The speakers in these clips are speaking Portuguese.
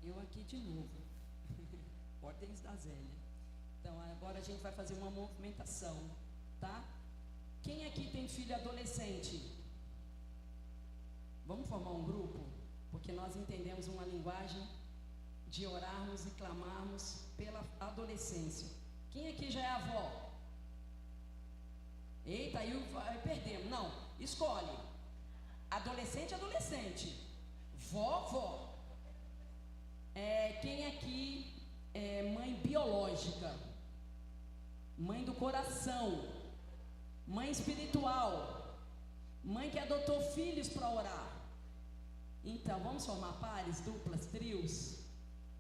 Eu aqui de novo. Ordens da Zélia. Então agora a gente vai fazer uma movimentação, tá? Quem aqui tem filho adolescente? Vamos formar um grupo? Porque nós entendemos uma linguagem de orarmos e clamarmos pela adolescência. Quem aqui já é avó? Eita, aí perdemos. Não, escolhe. Adolescente, adolescente. Vó, vó. Quem aqui é mãe biológica? Mãe do coração. Mãe espiritual. Mãe que adotou filhos para orar. Então, vamos formar pares, duplas, trios,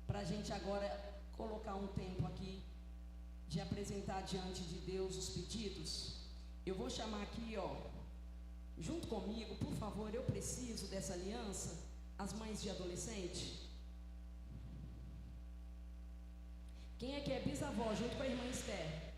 para a gente agora colocar um tempo aqui de apresentar diante de Deus os pedidos. Eu vou chamar aqui, junto comigo, por favor, eu preciso dessa aliança, as mães de adolescente. Quem é que é bisavó junto com a irmã Esther?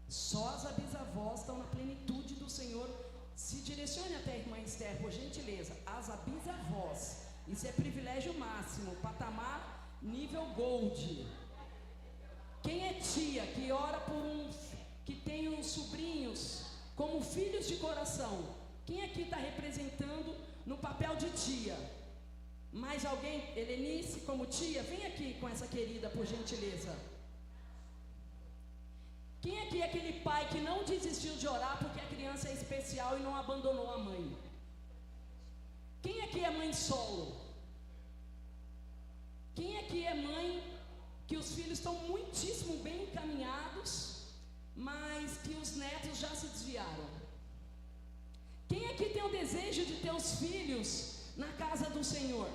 Só as bisavós estão na plenitude do Senhor. Se direcione até a irmã Esther, por gentileza. As bisavós, isso é privilégio máximo, patamar nível gold. Quem é tia que ora por que tem uns sobrinhos como filhos de coração? Quem aqui está representando no papel de tia? Mais alguém? Helenice, como tia? Vem aqui com essa querida, por gentileza. Quem aqui é aquele pai que não desistiu de orar porque a criança é especial e não abandonou a mãe? Quem aqui é mãe solo? Quem aqui é mãe que os filhos estão muitíssimo bem encaminhados, mas que os netos já se desviaram? Quem aqui tem o desejo de ter os filhos na casa do Senhor?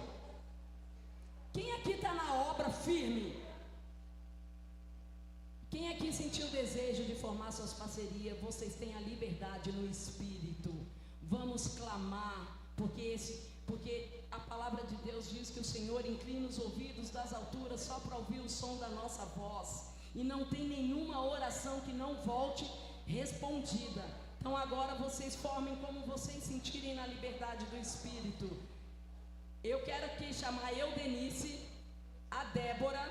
Quem aqui está na obra firme? Quem aqui sentiu o desejo de formar suas parcerias? Vocês têm a liberdade no Espírito. Vamos clamar, porque a palavra de Deus diz que o Senhor inclina os ouvidos das alturas só para ouvir o som da nossa voz. E não tem nenhuma oração que não volte respondida. Então agora vocês formem como vocês sentirem na liberdade do Espírito. Eu quero aqui chamar Eudenice, a Débora,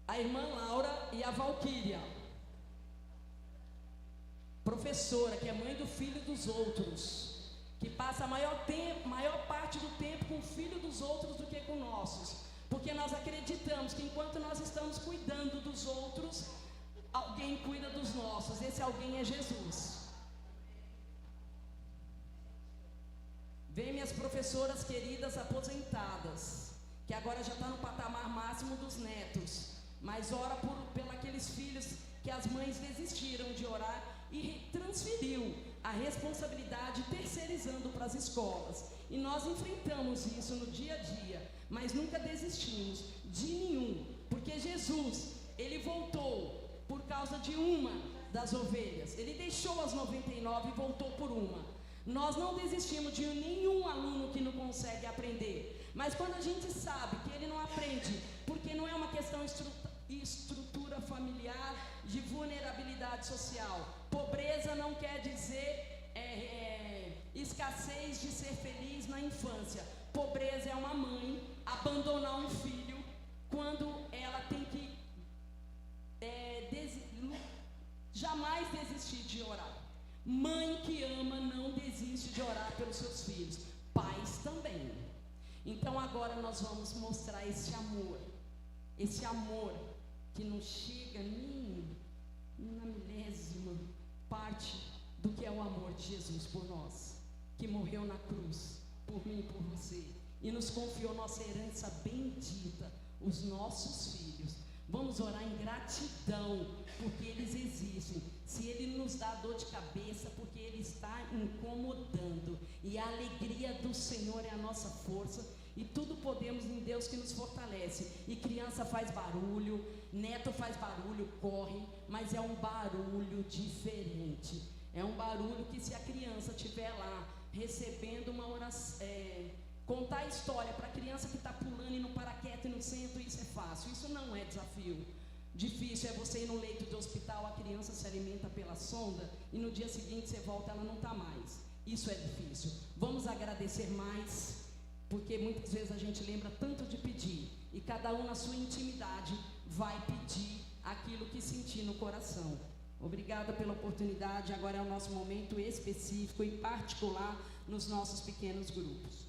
a irmã Laura e a Valquíria, professora, que é mãe do filho dos outros, que passa a maior parte do tempo com o filho dos outros do que com nossos, porque nós acreditamos que enquanto nós estamos cuidando dos outros, alguém cuida dos nossos. Esse alguém é Jesus. Vem minhas professoras queridas aposentadas, que agora já está no patamar máximo dos netos, mas ora por aqueles filhos que as mães desistiram de orar e transferiu a responsabilidade terceirizando para as escolas. E nós enfrentamos isso no dia a dia, mas nunca desistimos de nenhum, porque Jesus, Ele voltou por causa de uma das ovelhas. Ele deixou as 99 e voltou por uma. Nós não desistimos de nenhum aluno que não consegue aprender, mas quando a gente sabe que ele não aprende, porque não é uma questão estrutura familiar, de vulnerabilidade social. Pobreza não quer dizer escassez de ser feliz na infância. Pobreza é uma mãe abandonar um filho quando ela tem que jamais desistir de orar. Mãe que ama não desiste de orar pelos seus filhos. Pais também. Então agora nós vamos mostrar esse amor que não chega nem na milésima parte do que é o amor de Jesus por nós, que morreu na cruz por mim e por você, e nos confiou nossa herança bendita, os nossos filhos. Vamos orar em gratidão, porque eles existem. Se Ele nos dá dor de cabeça, porque Ele está incomodando. E a alegria do Senhor é a nossa força. E tudo podemos em Deus que nos fortalece. E criança faz barulho, neto faz barulho, corre, mas é um barulho diferente. É um barulho que, se a criança estiver lá recebendo uma oração, contar a história para a criança que está pulando e não para quieto e no centro, isso é fácil. Isso não é desafio. Difícil é você ir no leito de hospital, a criança se alimenta pela sonda e no dia seguinte você volta, ela não está mais. Isso é difícil. Vamos agradecer mais, porque muitas vezes a gente lembra tanto de pedir, e cada um na sua intimidade vai pedir aquilo que sentir no coração. Obrigada pela oportunidade. Agora é o nosso momento específico, em particular nos nossos pequenos grupos.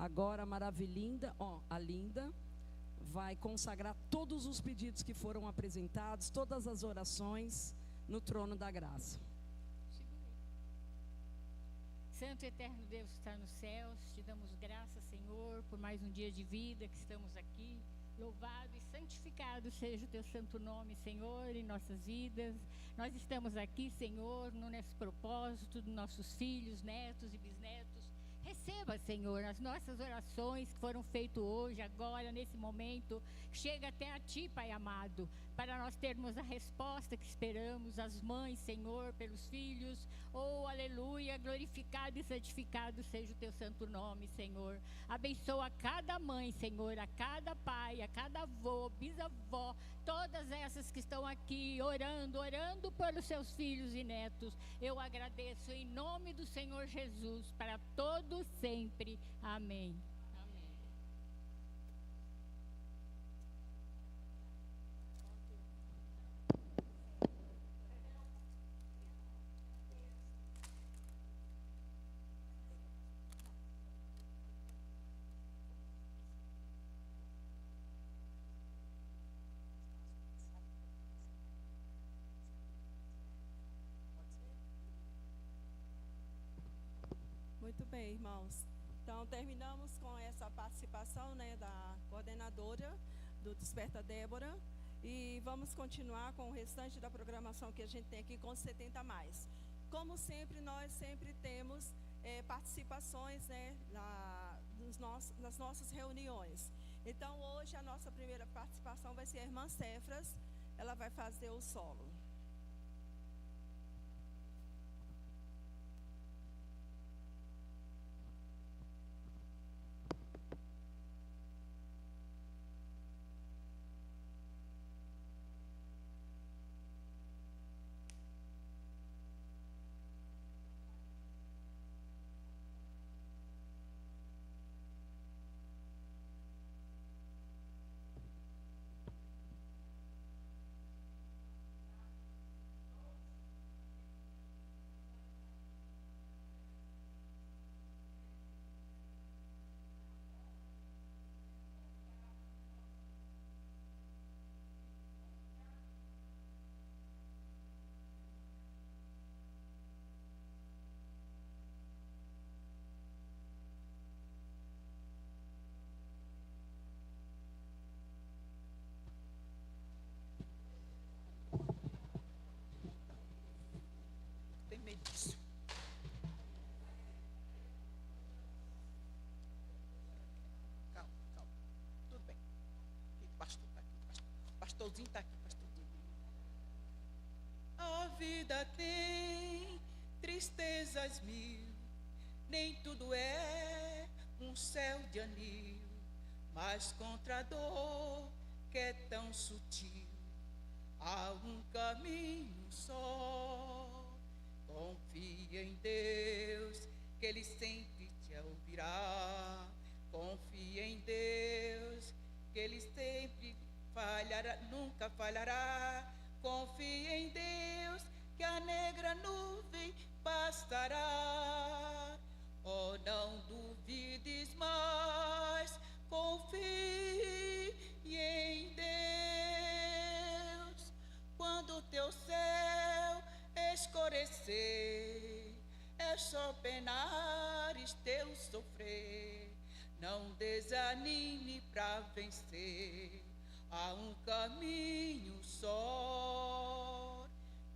Agora a Maravilinda, a Linda, vai consagrar todos os pedidos que foram apresentados, todas as orações no trono da graça. Santo e eterno Deus que está nos céus, te damos graças, Senhor, por mais um dia de vida que estamos aqui. Louvado e santificado seja o teu santo nome, Senhor, em nossas vidas. Nós estamos aqui, Senhor, nesse propósito dos nossos filhos, netos e bisnetos. Receba, Senhor, as nossas orações que foram feitas hoje, agora, nesse momento. Chega até a Ti, Pai amado, para nós termos a resposta que esperamos. As mães, Senhor, pelos filhos. Oh, aleluia, glorificado e santificado seja o Teu santo nome, Senhor. Abençoa cada mãe, Senhor, a cada pai, a cada avô, bisavó, todas essas que estão aqui orando pelos seus filhos e netos. Eu agradeço em nome do Senhor Jesus, para todos sempre. Amém. Amém. Muito bem, irmãos. Então, terminamos com essa participação, da coordenadora do Desperta Débora. E vamos continuar com o restante da programação que a gente tem aqui com 70 mais. Como sempre, nós sempre temos participações nas nossas reuniões. Então, hoje a nossa primeira participação vai ser a irmã Cefras. Ela vai fazer o solo. Disso. Calma. Tudo bem. O pastor está aqui. Pastorzinho está aqui, pastorzinho. A vida tem tristezas mil, nem tudo é um céu de anil, mas contra a dor que é tão sutil, há um caminho só. Confia em Deus, que Ele sempre te ouvirá. Confia em Deus, que Ele sempre nunca falhará. Confia em Deus, que a negra nuvem passará. Oh, não duvides mais, confie em Deus. Quando o teu céu escurecer, é só penares teu sofrer. Não desanime pra vencer, há um caminho só.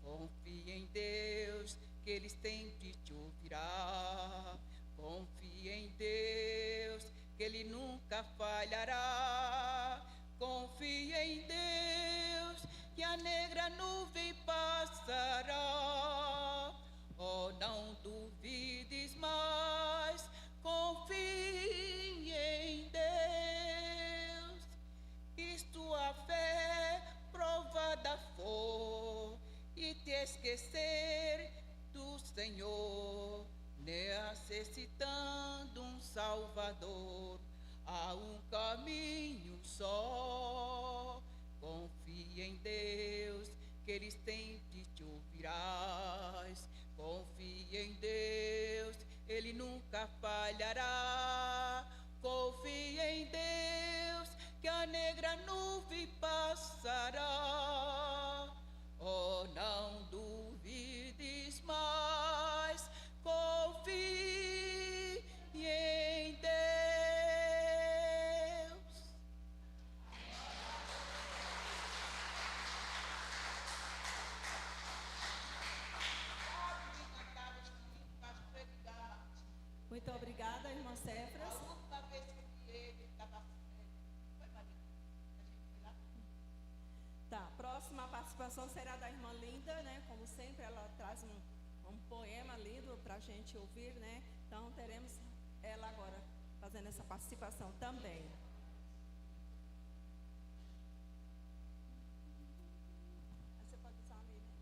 Confie em Deus, que Ele sempre te ouvirá. Confie em Deus, que Ele nunca falhará. Confie em Deus, que a negra nuvem passará. Oh, não duvides mais, confie em Deus. Isto a fé provada for, e te esquecer do Senhor, necessitando um Salvador, há um caminho só. Confie em Deus, que Ele sempre te ouvirás. Confie em Deus, Ele nunca falhará. em Deus, que a negra nuvem passará. Oh, não duvides mais, confie em Deus. Muito obrigada, irmã Cefras. A última vez que ele estava foi Maria. A gente foi lá. Tá, próxima participação será da irmã Linda, né? Como sempre, ela traz um poema lindo para a gente ouvir, né? Então, teremos ela agora fazendo essa participação também. Você pode usar ali, né?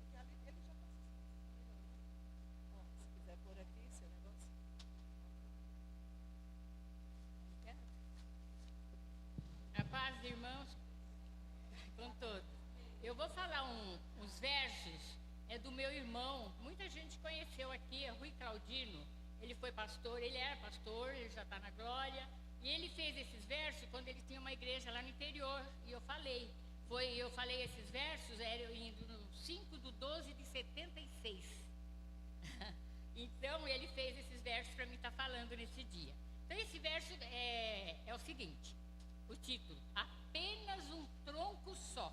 Porque ali ele já passou. Ó, se quiser pôr aqui seu negócio. A paz, irmãos, com todos. Eu vou falar uns versos, é do meu irmão. Muita gente conheceu aqui, é Rui Claudino. Ele foi pastor, ele era pastor, ele já está na glória. E ele fez esses versos quando ele tinha uma igreja lá no interior. E eu falei esses versos, era indo no 5/12/76. Então, ele fez esses versos para mim estar falando nesse dia. Então, esse verso é o seguinte. O título: Apenas um tronco só.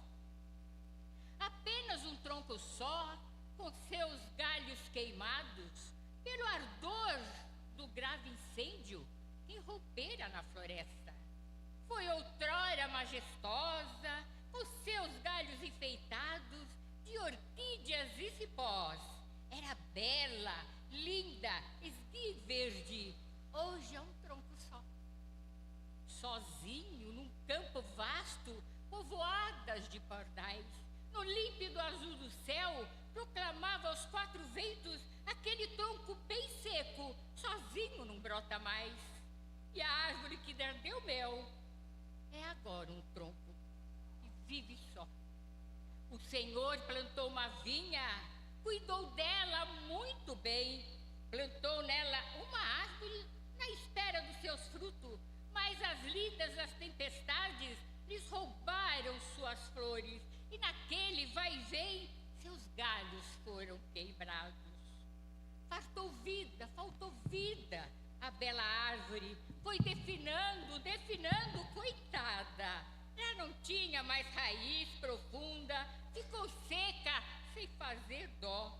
Apenas um tronco só, com seus galhos queimados, pelo ardor do grave incêndio que rompera na floresta. Foi outrora majestosa, com seus galhos enfeitados de orquídeas e cipós. Era bela, linda, esguia e verde. Hoje é um tronco só. Sozinho, num campo vasto, povoadas de pardais, no límpido azul do céu, proclamava aos quatro ventos aquele tronco bem seco, sozinho não brota mais. E a árvore que deu mel é agora um tronco e vive só. O Senhor plantou uma vinha, cuidou dela muito bem, plantou nela uma árvore na espera dos seus frutos, mas as lidas das tempestades lhes roubaram suas flores, e naquele vai e vem seus galhos foram quebrados. Faltou vida, a bela árvore foi definhando, coitada. Já não tinha mais raiz profunda, ficou seca sem fazer dó.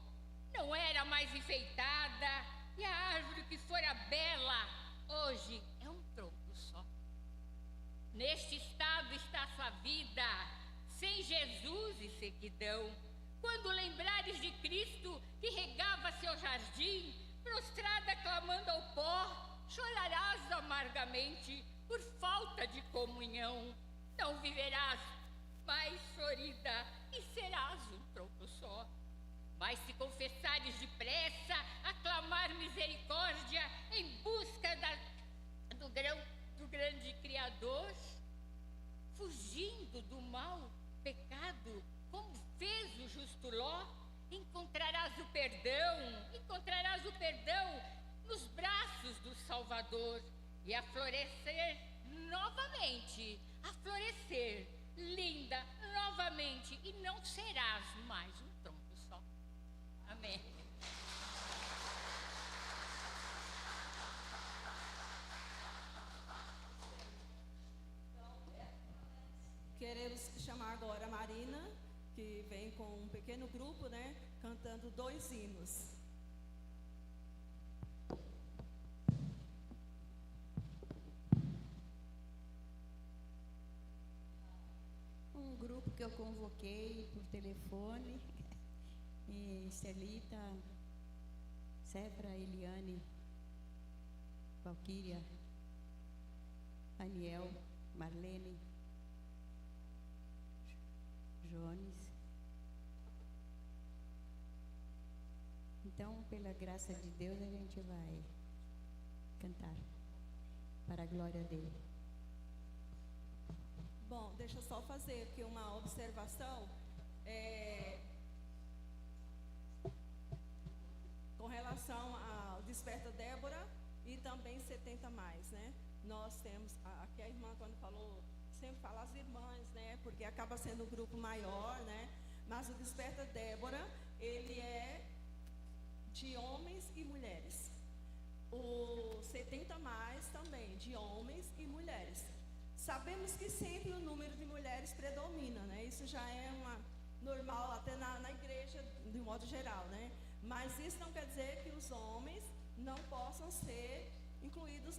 Não era mais enfeitada, e a árvore que fora bela, hoje é um tronco só. Neste estado está sua vida, sem Jesus e sequidão. Quando lembrares de Cristo que regava seu jardim, prostrada clamando ao pó, chorarás amargamente por falta de comunhão. Não viverás mais florida e serás um tronco só. Mas se confessares depressa, aclamar misericórdia em busca do grande Criador, fugindo do mal pecado, como fez o justo Ló, encontrarás o perdão nos braços do Salvador, e a florescer novamente, linda novamente, e não serás mais um tronco só. Amém. Queremos chamar agora a Marina, que vem com um pequeno grupo, né, cantando 2 hinos. Um grupo que eu convoquei por telefone, e Celita, Cefra, Eliane, Valquíria, Aniel, Marlene, Jones. Então, pela graça de Deus, a gente vai cantar para a glória dele. Bom, deixa eu só fazer aqui uma observação. Com relação a Desperta Débora e também 70 mais, né? Nós temos, aqui a irmã quando falou, sempre fala as irmãs, né? Porque acaba sendo um grupo maior, né? Mas o Desperta Débora, ele é de homens e mulheres. O 70 mais também, de homens e mulheres. Sabemos que sempre o número de mulheres predomina, né? Isso já é uma normal até na igreja, de um modo geral, né? Mas isso não quer dizer que os homens não possam ser incluídos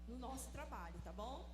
no nosso trabalho, tá bom?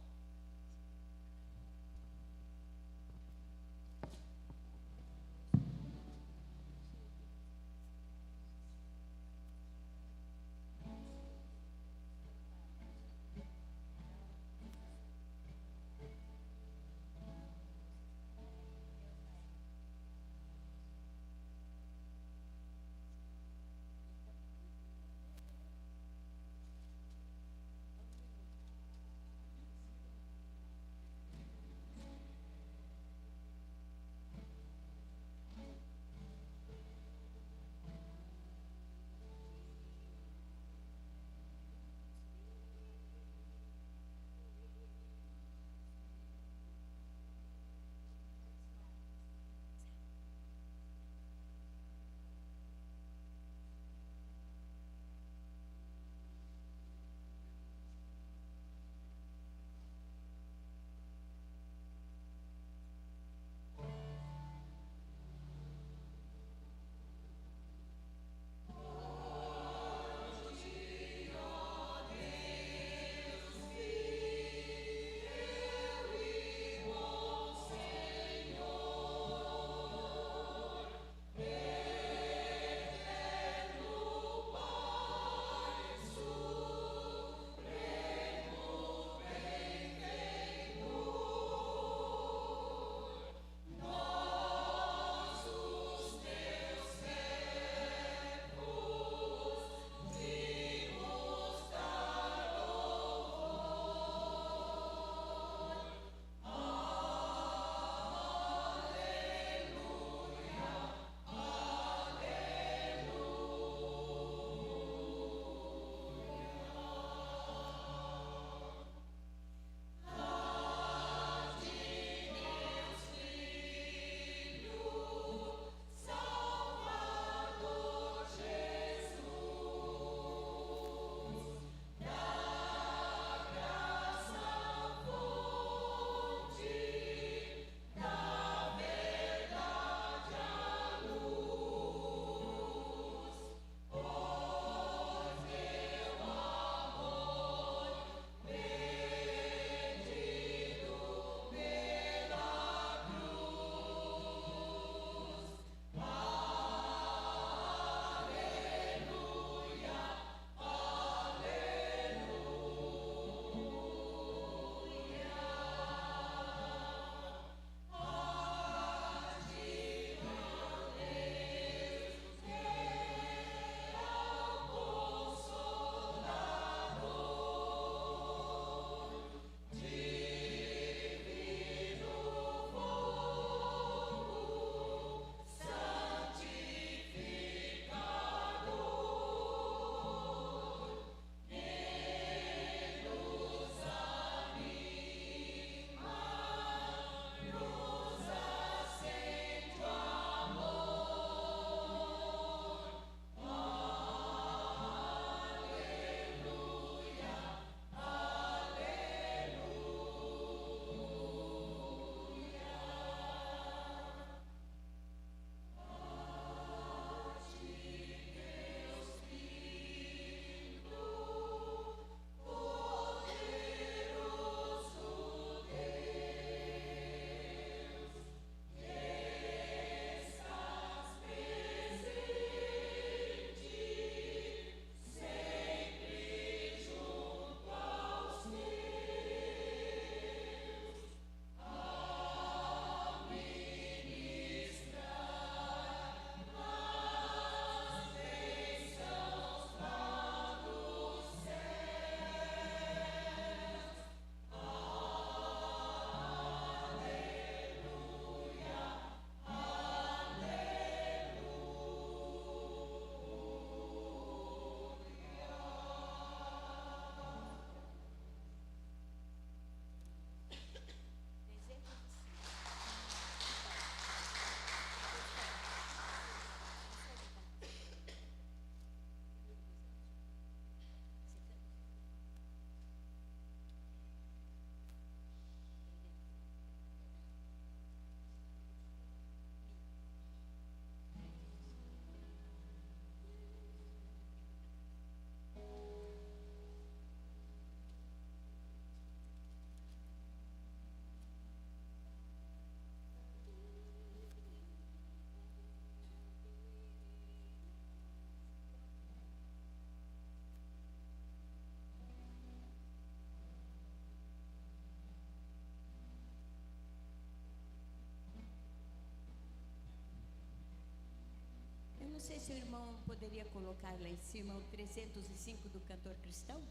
não sei se o irmão poderia colocar lá em cima o 305 do cantor cristão.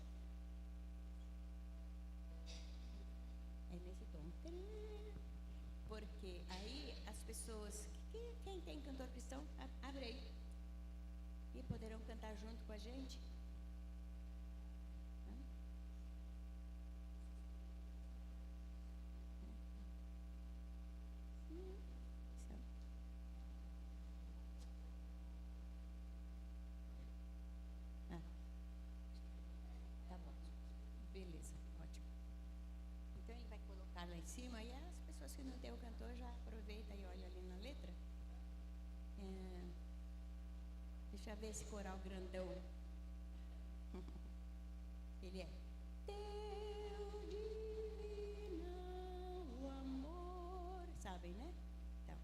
É nesse tom. Porque aí as pessoas, quem tem cantor cristão, abre aí. E poderão cantar junto com a gente. Tá bom. Beleza, ótimo. Então ele vai colocar lá em cima e as pessoas que não tem o cantor já aproveita e olha ali na letra. Deixa eu ver esse coral grandão. Ele é teu divino amor. Sabem, né? Então.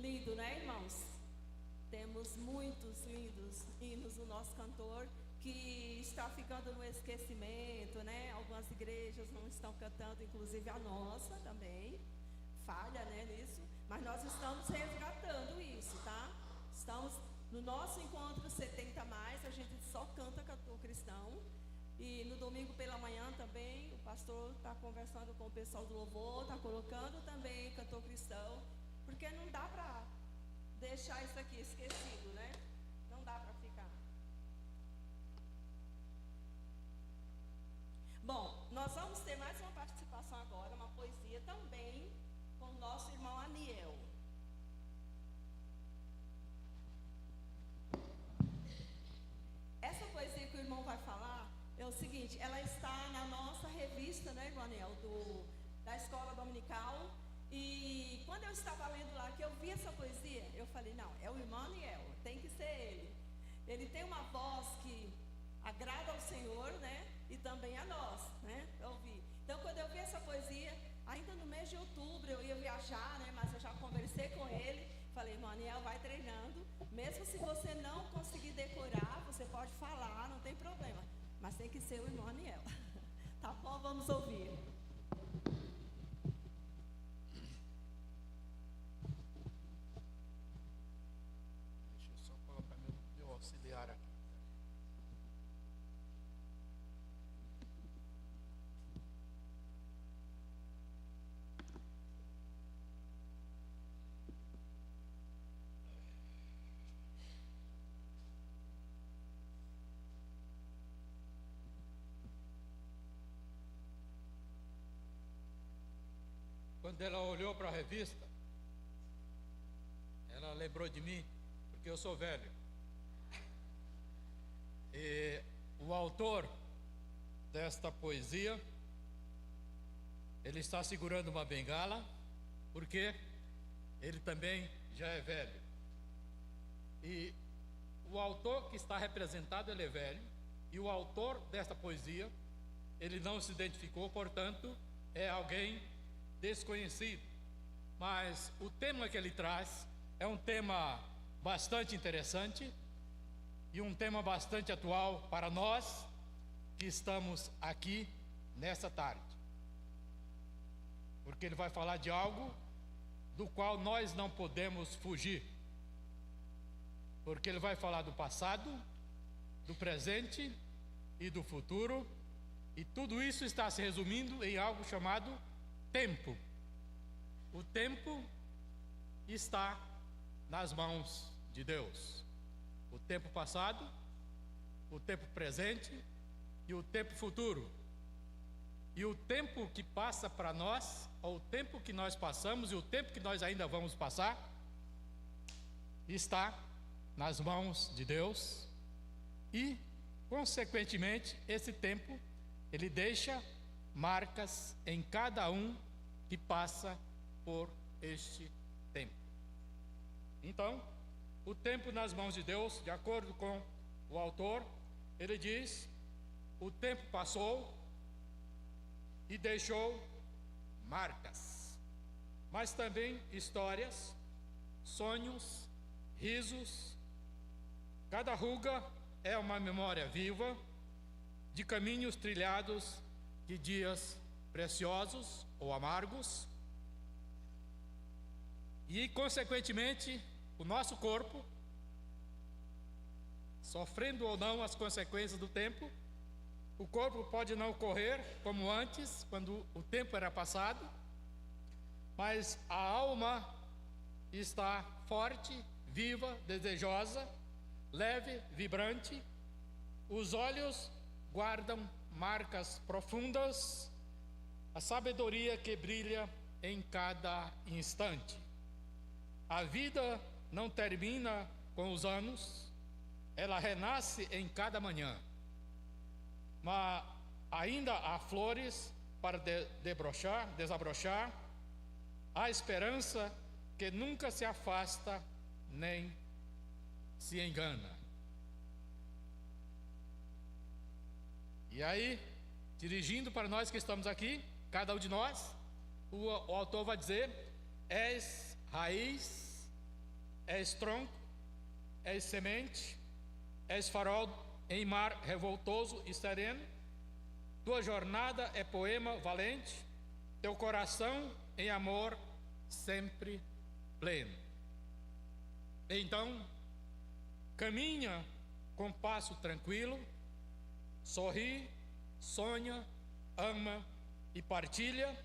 Lindo, né, irmãos? Temos muitos lindos hinos do nosso cantor que está ficando no esquecimento, né? Algumas igrejas não estão cantando, inclusive a nossa também. Falha, né, nisso. Mas nós estamos resgatando isso, tá? Estamos no nosso encontro 70 mais, a gente só canta cantor cristão. E no domingo pela manhã também, o pastor está conversando com o pessoal do louvor, está colocando também cantor cristão, porque não dá para deixar isso aqui esquecido, né? Não dá para ficar. Bom, nós vamos ter mais uma participação agora, uma poesia também com o nosso irmão Aniel. Essa poesia que o irmão vai falar é o seguinte, ela está na nossa revista, né, irmão Aniel, da Escola Dominical. E quando eu estava lendo lá, que eu vi essa poesia, eu falei, não, é o irmão Aniel, tem que ser ele. Ele tem uma voz que agrada ao Senhor, né? E também a nós, né? Eu vi. Então, quando eu vi essa poesia, ainda no mês de outubro, eu ia viajar, né? Mas eu já conversei com ele, falei, irmão Aniel, vai treinando. Mesmo se você não conseguir decorar, você pode falar, não tem problema. Mas tem que ser o irmão Aniel. Tá bom? Vamos ouvir. Deixa eu só colocar meu auxiliar aqui. Quando ela olhou para a revista, ela lembrou de mim, porque eu sou velho. E o autor desta poesia, ele está segurando uma bengala, porque ele também já é velho. E o autor que está representado, ele é velho, e o autor desta poesia, ele não se identificou, portanto, é alguém desconhecido. Mas o tema que ele traz é um tema bastante interessante e um tema bastante atual para nós que estamos aqui nessa tarde, porque ele vai falar de algo do qual nós não podemos fugir, porque ele vai falar do passado, do presente e do futuro, e tudo isso está se resumindo em algo chamado tempo. O tempo está nas mãos de Deus. O tempo passado, o tempo presente e o tempo futuro. E o tempo que passa para nós, ou o tempo que nós passamos e o tempo que nós ainda vamos passar, está nas mãos de Deus. E, consequentemente, esse tempo, ele deixa marcas em cada um que passa por este tempo. Então, o tempo nas mãos de Deus, de acordo com o autor, ele diz: o tempo passou e deixou marcas, mas também histórias, sonhos, risos. Cada ruga é uma memória viva de caminhos trilhados, de dias preciosos ou amargos. E, consequentemente, o nosso corpo, sofrendo ou não as consequências do tempo, o corpo pode não correr como antes, quando o tempo era passado, mas a alma está forte, viva, desejosa, leve, vibrante. Os olhos guardam marcas profundas, a sabedoria que brilha em cada instante. A vida não termina com os anos, ela renasce em cada manhã. Mas ainda há flores para desabrochar, há esperança que nunca se afasta nem se engana. E aí, dirigindo para nós que estamos aqui, cada um de nós, o autor vai dizer: és raiz és tronco, és semente, és farol em mar revoltoso e sereno. Tua jornada é poema valente, teu coração em amor sempre pleno. Então, caminha com passo tranquilo, sorri, sonha, ama e partilha,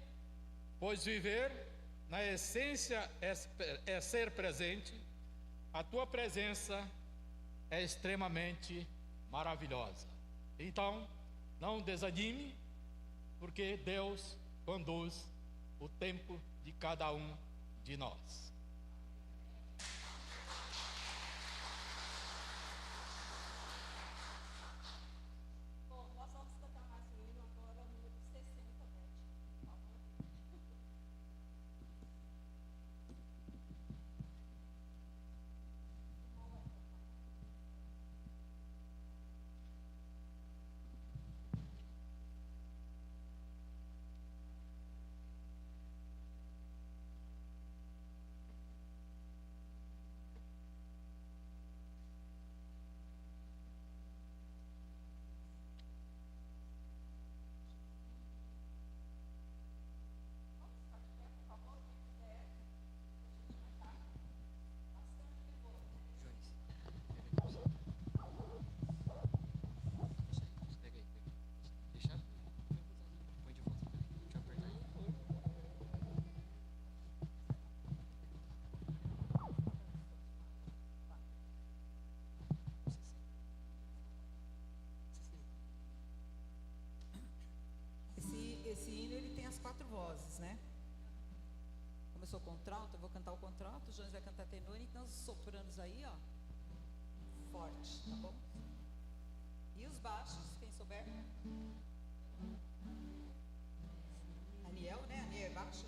pois viver na essência é ser presente. A tua presença é extremamente maravilhosa. Então, não desanime, porque Deus conduz o tempo de cada um de nós. Bom, nós vamos cantar mais um hino agora, número 60, Beth, por favor. Esse hino ele tem as 4 vozes, né? Começou contralto, eu vou cantar o contralto, o Jones vai cantar tenor, então os sopranos aí, ó, forte, tá bom? E os baixos, quem souber? Aniel, né? Aniel é baixo.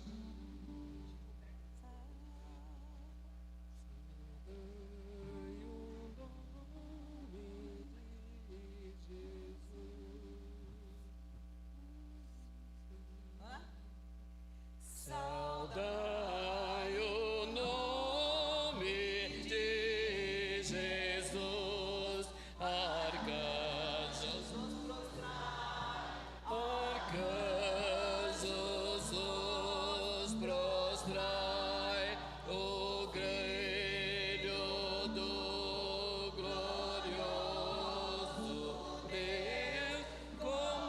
Saudai o nome de Jesus, arcanjos vos prostrai, arcanjos vos prostrai, o grelho do glorioso Deus com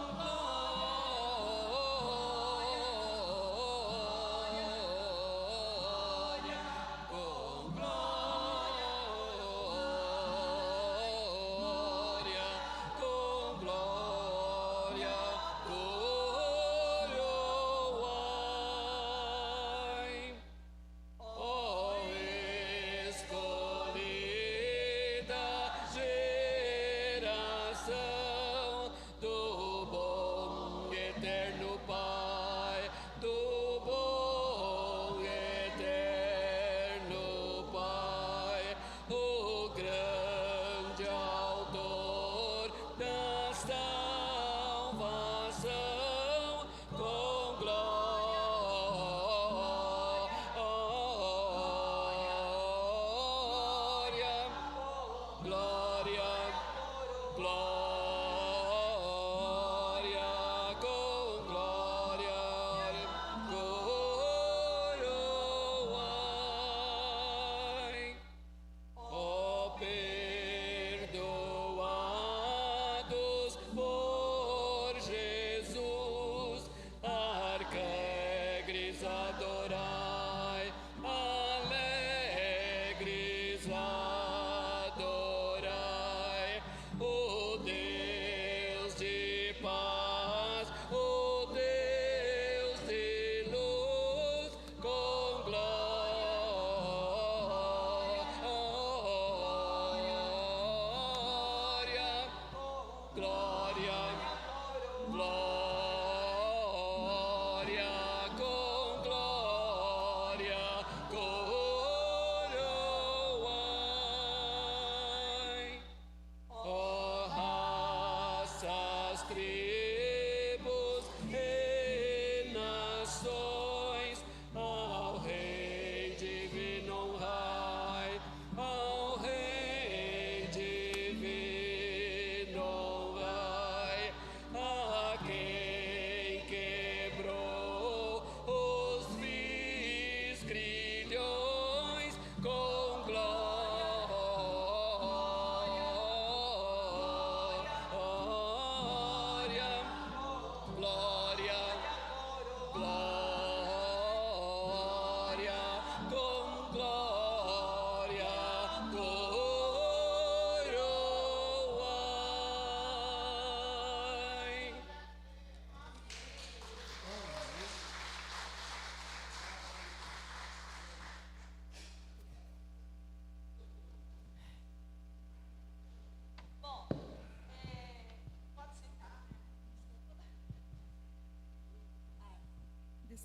do bom eterno Pai, do bom eterno Pai, o grande autor da salvação, com glória, glória, com glória, coroai. Ó, perdoados por Jesus, arcregres adorai, alegres adorai, o Deus de paz, o Deus de luz, com glória, glória, glória, com glória.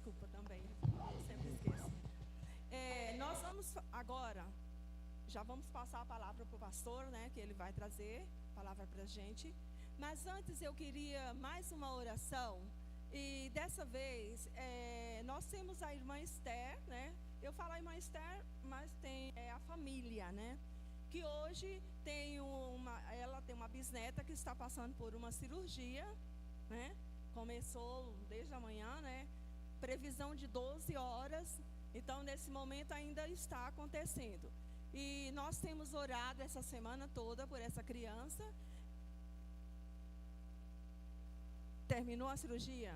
desculpa também, eu sempre esqueço. Nós vamos agora, já vamos passar a palavra para o pastor, né, que ele vai trazer a palavra para a gente. Mas antes eu queria mais uma oração. E dessa vez, nós temos a irmã Esther, né? Eu falo a irmã Esther, mas tem a família, né? Que hoje ela tem uma bisneta que está passando por uma cirurgia, né? Começou desde amanhã, né? Previsão de 12 horas. Então, nesse momento ainda está acontecendo. E nós temos orado essa semana toda por essa criança. Terminou a cirurgia?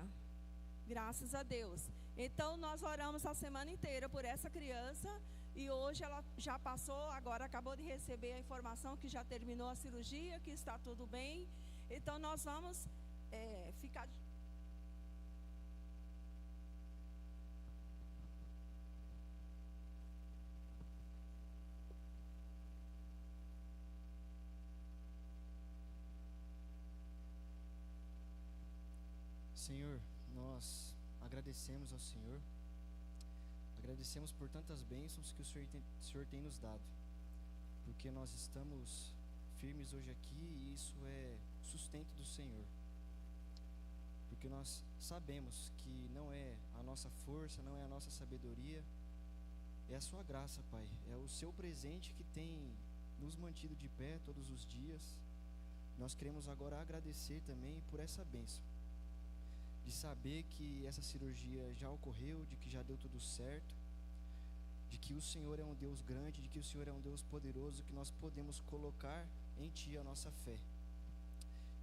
Graças a Deus. Então, nós oramos a semana inteira por essa criança. E hoje ela já passou, agora acabou de receber a informação que já terminou a cirurgia, que está tudo bem. Então, nós vamos ficar... Senhor, nós agradecemos ao Senhor, agradecemos por tantas bênçãos que o Senhor tem nos dado, porque nós estamos firmes hoje aqui e isso é sustento do Senhor, porque nós sabemos que não é a nossa força, não é a nossa sabedoria, é a sua graça, Pai, é o seu presente que tem nos mantido de pé todos os dias. Nós queremos agora agradecer também por essa bênção, de saber que essa cirurgia já ocorreu, de que já deu tudo certo, de que o Senhor é um Deus grande, de que o Senhor é um Deus poderoso, que nós podemos colocar em Ti a nossa fé,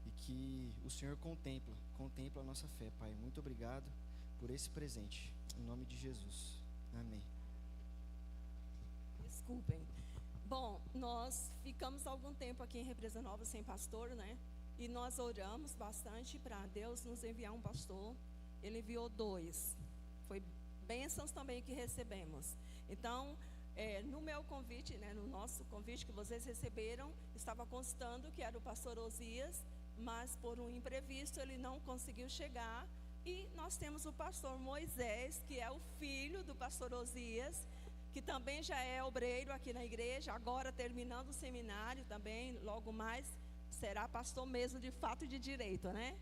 e que o Senhor contempla a nossa fé, Pai. Muito obrigado por esse presente, em nome de Jesus, amém. Desculpem. Bom, nós ficamos algum tempo aqui em Represa Nova sem pastor, né? E nós oramos bastante para Deus nos enviar um pastor. Ele enviou 2. Foi bênçãos também que recebemos. Então, no meu convite, né, no nosso convite que vocês receberam, estava constando que era o pastor Osias, mas por um imprevisto ele não conseguiu chegar. E nós temos o pastor Moisés, que é o filho do pastor Osias, que também já é obreiro aqui na igreja, agora terminando o seminário também, logo mais será pastor mesmo de fato e de direito, né?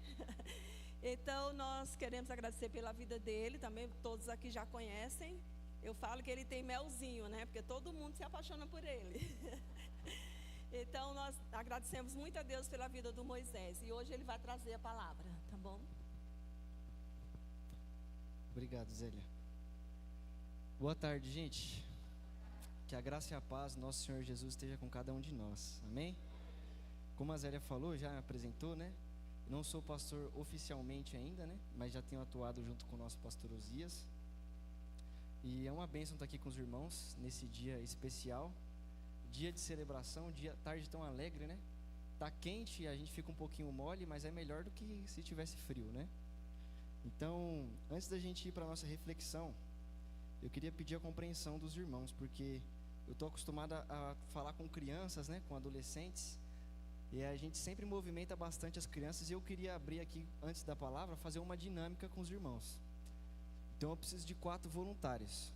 Então nós queremos agradecer pela vida dele, também todos aqui já conhecem. Eu falo que ele tem melzinho, né? Porque todo mundo se apaixona por ele. Então nós agradecemos muito a Deus pela vida do Moisés, e hoje ele vai trazer a palavra, tá bom? Obrigado, Zélia. Boa tarde, gente. Que a graça e a paz do nosso Senhor Jesus esteja com cada um de nós, amém? Como a Zélia falou, já apresentou, né? Não sou pastor oficialmente ainda, né? Mas já tenho atuado junto com o nosso pastor Osias. E é uma bênção estar aqui com os irmãos nesse dia especial. Dia de celebração, tarde tão alegre, né? Tá quente, a gente fica um pouquinho mole, mas é melhor do que se tivesse frio, né? Então, antes da gente ir para a nossa reflexão, eu queria pedir a compreensão dos irmãos, porque eu estou acostumado a falar com crianças, né? Com adolescentes. E a gente sempre movimenta bastante as crianças, e eu queria abrir aqui, antes da palavra, fazer uma dinâmica com os irmãos. Então eu preciso de 4 voluntários.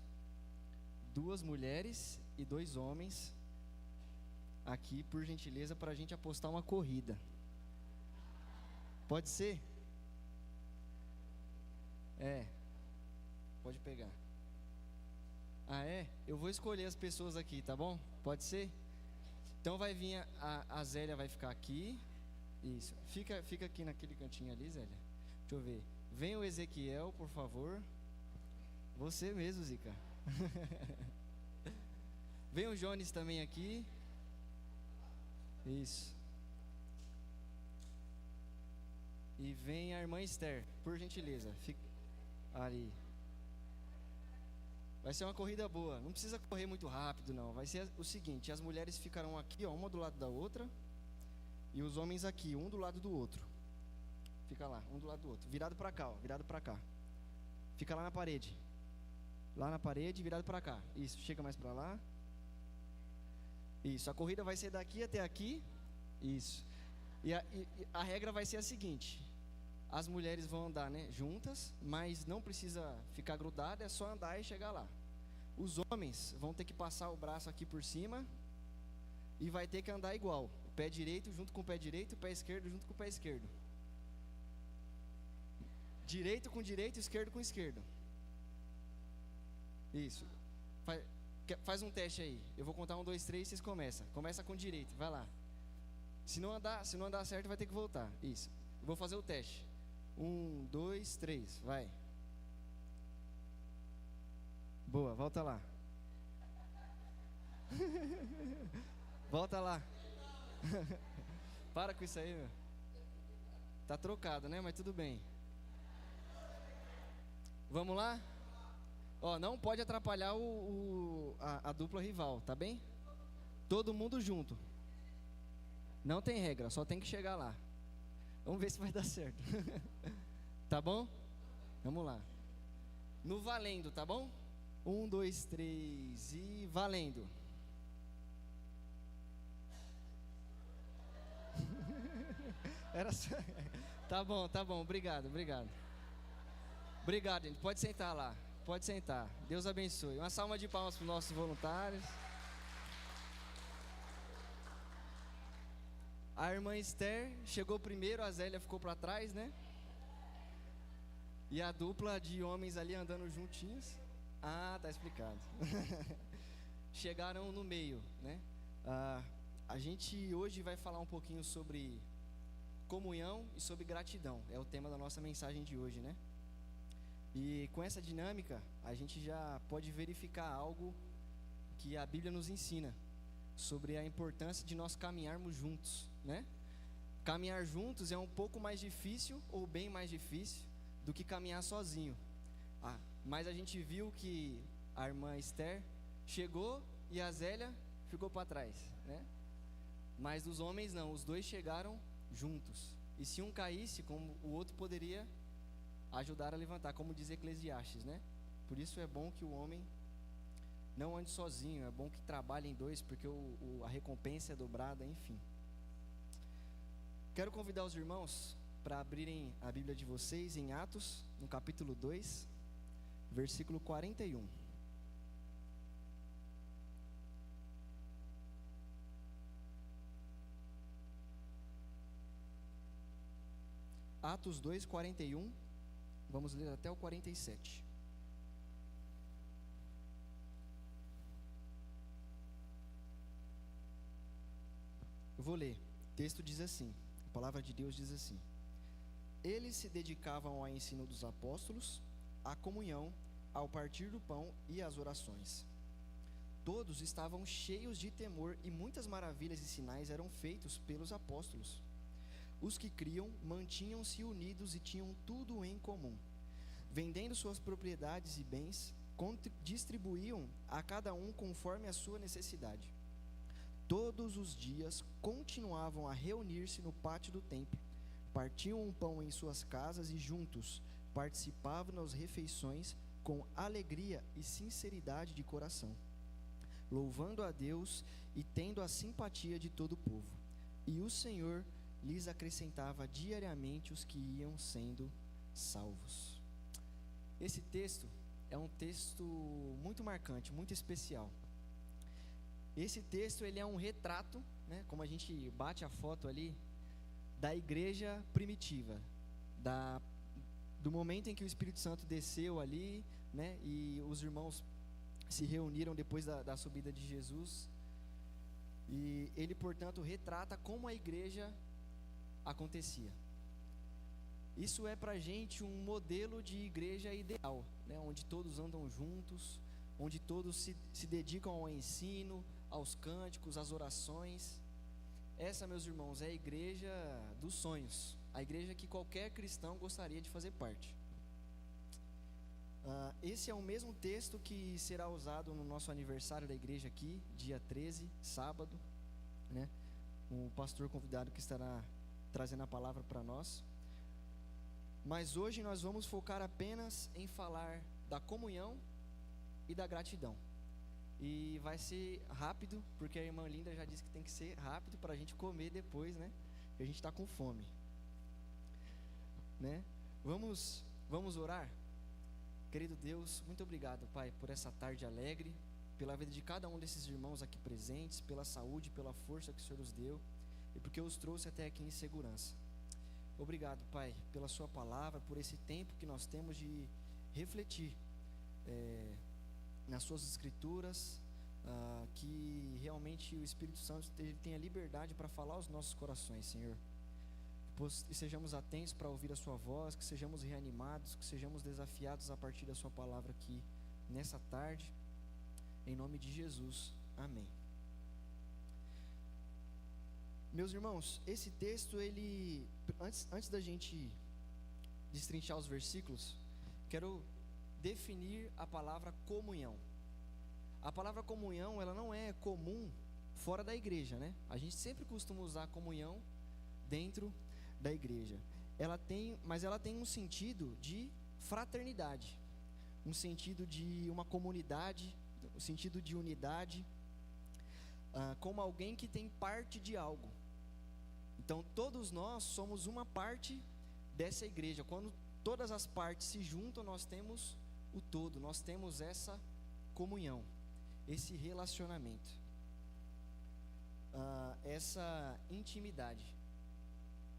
2 mulheres e 2 homens aqui, por gentileza, para a gente apostar uma corrida. Pode ser? Pode pegar. Ah, é? Eu vou escolher as pessoas aqui, tá bom? Pode ser? Então vai vir a Zélia, vai ficar aqui. Isso. Fica aqui naquele cantinho ali, Zélia. Deixa eu ver. Vem o Ezequiel, por favor. Você mesmo, Zica. Vem o Jones também aqui. Isso. E vem a irmã Esther, por gentileza. Fica ali. Vai ser uma corrida boa. Não precisa correr muito rápido, não. Vai ser o seguinte: as mulheres ficarão aqui, ó, uma do lado da outra, e os homens aqui, um do lado do outro. Fica lá, um do lado do outro. Virado para cá, ó, virado para cá. Fica lá na parede. Lá na parede, virado para cá. Isso, chega mais para lá. Isso, a corrida vai ser daqui até aqui. Isso. E a regra vai ser a seguinte: as mulheres vão andar, né, juntas, mas não precisa ficar grudada, é só andar e chegar lá. Os homens vão ter que passar o braço aqui por cima e vai ter que andar igual. O pé direito junto com o pé direito, o pé esquerdo junto com o pé esquerdo. Direito com direito, esquerdo com esquerdo. Isso. Faz um teste aí. Eu vou contar 1, 2, 3 e vocês começam. Começa com direito, vai lá. Se não andar certo, vai ter que voltar. Isso. Eu vou fazer o teste. 1, 2, 3, vai. Boa, volta lá. Volta lá. Para com isso aí, meu. Tá trocado, né? Mas tudo bem. Vamos lá? Ó, não pode atrapalhar a dupla rival, tá bem? Todo mundo junto. Não tem regra, só tem que chegar lá. Vamos ver se vai dar certo. Tá bom? Vamos lá. No valendo, tá bom? 1, 2, 3 e valendo. Era só... Tá bom, obrigado. Obrigado, gente. Pode sentar lá. Pode sentar. Deus abençoe. Uma salva de palmas para os nossos voluntários. A irmã Esther chegou primeiro, a Zélia ficou para trás, né? E a dupla de homens ali andando juntinhos. Ah, tá explicado. Chegaram no meio, né? A gente hoje vai falar um pouquinho sobre comunhão e sobre gratidão. É o tema da nossa mensagem de hoje, né? E com essa dinâmica, a gente já pode verificar algo que a Bíblia nos ensina sobre a importância de nós caminharmos juntos, né? Caminhar juntos é um pouco mais difícil ou bem mais difícil do que caminhar sozinho. Mas a gente viu que a irmã Esther chegou e a Zélia ficou para trás, né? Mas os homens não, os dois chegaram juntos. E se um caísse, como o outro poderia ajudar a levantar, como diz Eclesiastes, né? Por isso é bom que o homem não ande sozinho, é bom que trabalhe em dois, porque a recompensa é dobrada, enfim. Quero convidar os irmãos para abrirem a Bíblia de vocês em Atos, no capítulo 2, versículo 41. Atos 2, 41. Vamos ler até o 47. Eu vou ler. O texto diz assim, a palavra de Deus diz assim: eles se dedicavam ao ensino dos apóstolos, à comunhão, ao partir do pão e às orações. Todos estavam cheios de temor e muitas maravilhas e sinais eram feitos pelos apóstolos. Os que criam mantinham-se unidos e tinham tudo em comum. Vendendo suas propriedades e bens, distribuíam a cada um conforme a sua necessidade. Todos os dias continuavam a reunir-se no pátio do templo, partiam um pão em suas casas e juntos participavam das refeições com alegria e sinceridade de coração, louvando a Deus e tendo a simpatia de todo o povo. E o Senhor lhes acrescentava diariamente os que iam sendo salvos. Esse texto é um texto muito marcante, muito especial. Esse texto ele é um retrato, né, como a gente bate a foto ali, da igreja primitiva, do momento em que o Espírito Santo desceu ali, né, e os irmãos se reuniram depois da subida de Jesus. E ele, portanto, retrata como a igreja acontecia. Isso é para a gente um modelo de igreja ideal, né? Onde todos andam juntos, onde todos se dedicam ao ensino, aos cânticos, às orações. Essa, meus irmãos, é a igreja dos sonhos, a igreja que qualquer cristão gostaria de fazer parte. Esse é o mesmo texto que será usado no nosso aniversário da igreja aqui, dia 13, sábado, né? O pastor convidado que estará trazendo a palavra para nós. Mas hoje nós vamos focar apenas em falar da comunhão e da gratidão. E vai ser rápido, porque a irmã Linda já disse que tem que ser rápido para a gente comer depois, né? Porque a gente está com fome. né? Vamos orar? Querido Deus, muito obrigado, Pai, por essa tarde alegre, pela vida de cada um desses irmãos aqui presentes, pela saúde, pela força que o Senhor nos deu e porque os trouxe até aqui em segurança. Obrigado, Pai, pela sua palavra, por esse tempo que nós temos de refletir nas suas escrituras, que realmente o Espírito Santo tenha liberdade para falar aos nossos corações, Senhor. Que sejamos atentos para ouvir a sua voz, que sejamos reanimados, que sejamos desafiados a partir da sua palavra aqui nessa tarde, em nome de Jesus, amém. Meus irmãos, esse texto, ele, antes da gente destrinchar os versículos, quero definir a palavra comunhão. A palavra comunhão, ela não é comum fora da igreja, né? A gente sempre costuma usar comunhão dentro da igreja. Mas ela tem um sentido de fraternidade, um sentido de uma comunidade, um sentido de unidade, como alguém que tem parte de algo. Então todos nós somos uma parte dessa igreja. Quando todas as partes se juntam, nós temos o todo, nós temos essa comunhão, esse relacionamento, essa intimidade.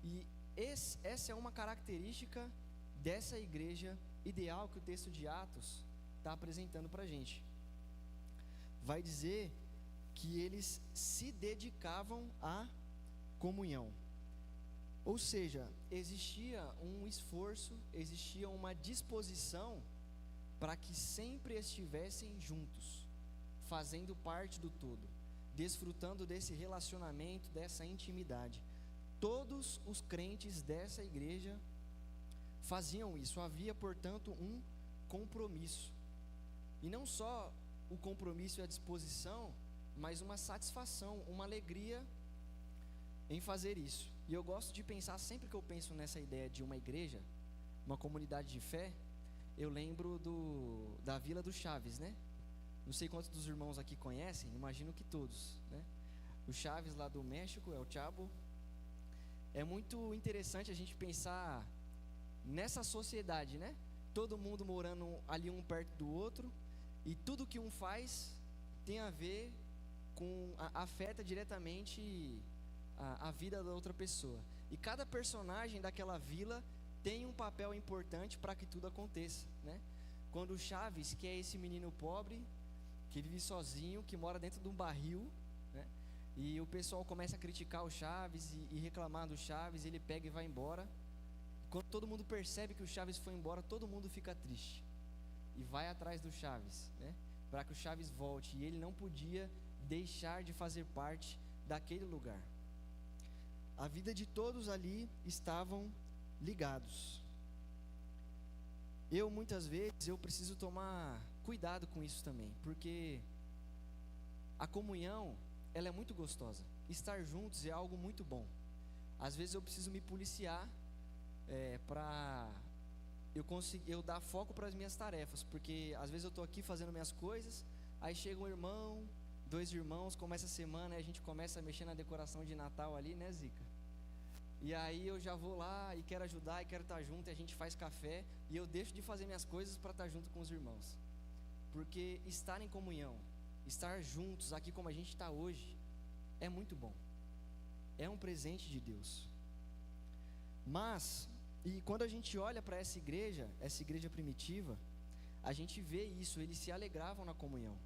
E essa é uma característica dessa igreja ideal que o texto de Atos está apresentando para a gente. Vai dizer que eles se dedicavam à comunhão. Ou seja, existia um esforço, existia uma disposição para que sempre estivessem juntos, fazendo parte do todo, desfrutando desse relacionamento, dessa intimidade. Todos os crentes dessa igreja faziam isso. Havia, portanto, um compromisso. E não só o compromisso e a disposição, mas uma satisfação, uma alegria em fazer isso. E eu gosto de pensar, sempre que eu penso nessa ideia de uma igreja, uma comunidade de fé, eu lembro da Vila do Chaves, né? Não sei quantos dos irmãos aqui conhecem, imagino que todos, né? O Chaves lá do México, é o Chavo. É muito interessante a gente pensar nessa sociedade, né? Todo mundo morando ali um perto do outro, e tudo que um faz tem a ver com, afeta diretamente a vida da outra pessoa. E cada personagem daquela vila tem um papel importante para que tudo aconteça, né? Quando o Chaves, que é esse menino pobre, que vive sozinho, que mora dentro de um barril, né? E o pessoal começa a criticar o Chaves e reclamar do Chaves, ele pega e vai embora. Quando todo mundo percebe que o Chaves foi embora, todo mundo fica triste e vai atrás do Chaves, né? Para que o Chaves volte. E ele não podia deixar de fazer parte daquele lugar. A vida de todos ali estavam ligados. Muitas vezes, eu preciso tomar cuidado com isso também, porque a comunhão, ela é muito gostosa. Estar juntos é algo muito bom. Às vezes eu preciso me policiar para eu dar foco para as minhas tarefas, porque às vezes eu estou aqui fazendo minhas coisas, aí chega um irmão, 2 irmãos, começa a semana, aí a gente começa a mexer na decoração de Natal ali, né, Zica? E aí eu já vou lá e quero ajudar e quero estar junto, e a gente faz café, e eu deixo de fazer minhas coisas para estar junto com os irmãos. Porque estar em comunhão, estar juntos aqui como a gente está hoje, é muito bom. É um presente de Deus. Mas, e quando a gente olha para essa igreja primitiva, a gente vê isso, eles se alegravam na comunhão.